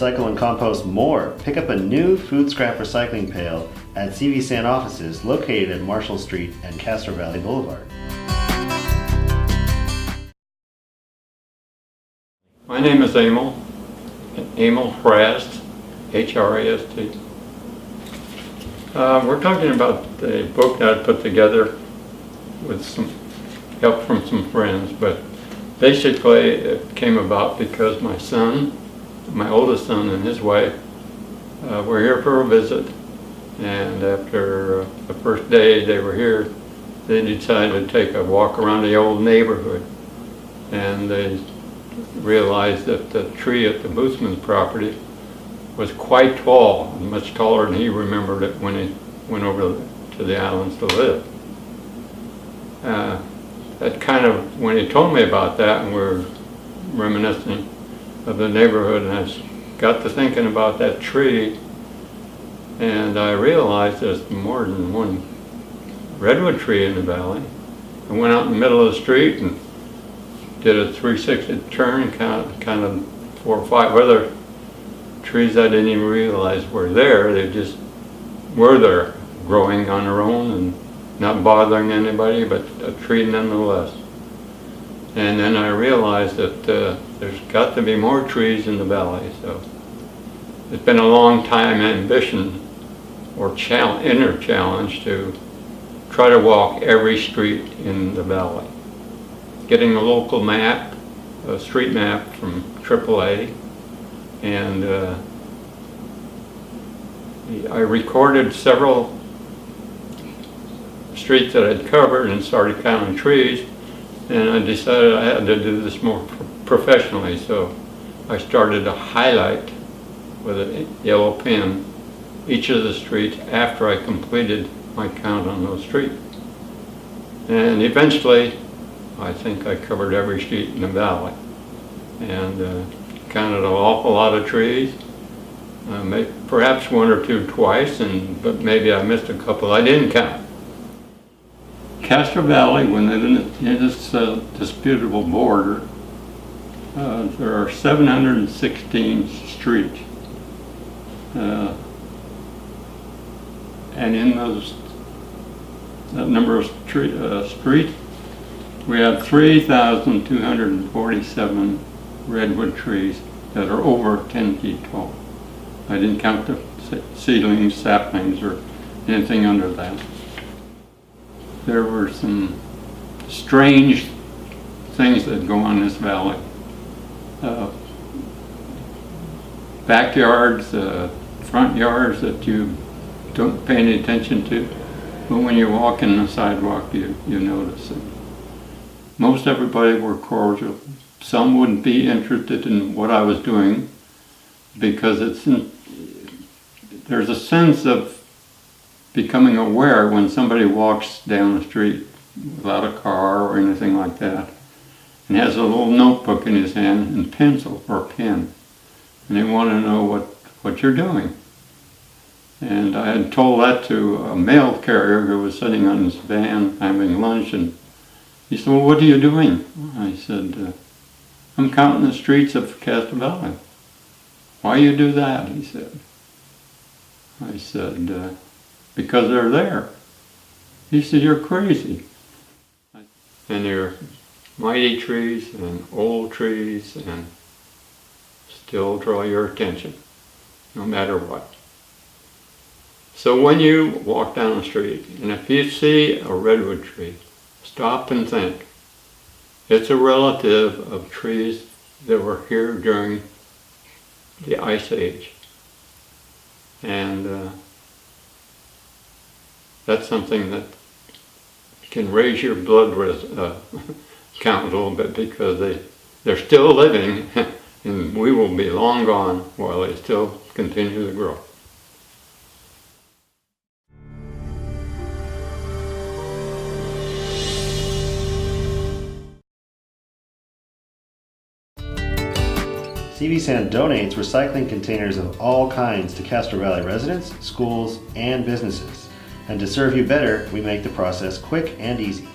Recycle and compost more. Pick up a new food scrap recycling pail at CV San offices located at Marshall Street and Castro Valley Boulevard. My name is Emil Hrast, H-R-A-S-T. We're talking about the book that I put together with some help from some friends, but basically it came about because my son, my oldest son and his wife were here for a visit, and after the first day they were here, they decided to take a walk around the old neighborhood, and they realized that the tree at the Boothman's property was quite tall, much taller than he remembered it when he went over to the islands to live. That kind of, when he told me about that, and we were reminiscing of the neighborhood, and I got to thinking about that tree, and I realized there's more than one redwood tree in the valley. I went out in the middle of the street and did a 360 turn, kind of 4 or 5 other trees I didn't even realize were there. They just were there, growing on their own and not bothering anybody, but a tree nonetheless. And then I realized that there's got to be more trees in the valley. So it's been a long time ambition or inner challenge to try to walk every street in the valley. Getting a local map, a street map from AAA, and I recorded several streets that I'd covered and started counting trees, and I decided I had to do this more professionally, so I started to highlight with a yellow pen each of the streets after I completed my count on those streets. And eventually I think I covered every street in the valley, and counted an awful lot of trees, perhaps 1 or 2 twice, but maybe I missed a couple I didn't count. Castro Valley, when they're in this disputable border, there are 716 streets, and in that number of streets, we have 3,247 redwood trees that are over 10 feet tall. I didn't count the seedlings, saplings, or anything under that. There were some strange things that go on in this valley. Backyards, front yards that you don't pay any attention to, but when you walk in the sidewalk, you notice it. Most everybody were cordial. Some wouldn't be interested in what I was doing because there's a sense of becoming aware when somebody walks down the street without a car or anything like that and has a little notebook in his hand and pencil or pen, and they want to know what you're doing. And I had told that to a mail carrier who was sitting on his van having lunch, and he said, "Well, what are you doing?" I said, "I'm counting the streets of Castro Valley." "Why you do that?" he said. I said, "Because they're there." He said, "You're crazy." And they're mighty trees and old trees and still draw your attention, no matter what. So when you walk down the street, and if you see a redwood tree, stop and think. It's a relative of trees that were here during the Ice Age. And that's something that can raise your blood count a little bit, because they're still living and we will be long gone while they still continue to grow. CV San donates recycling containers of all kinds to Castro Valley residents, schools, and businesses. And to serve you better, we make the process quick and easy.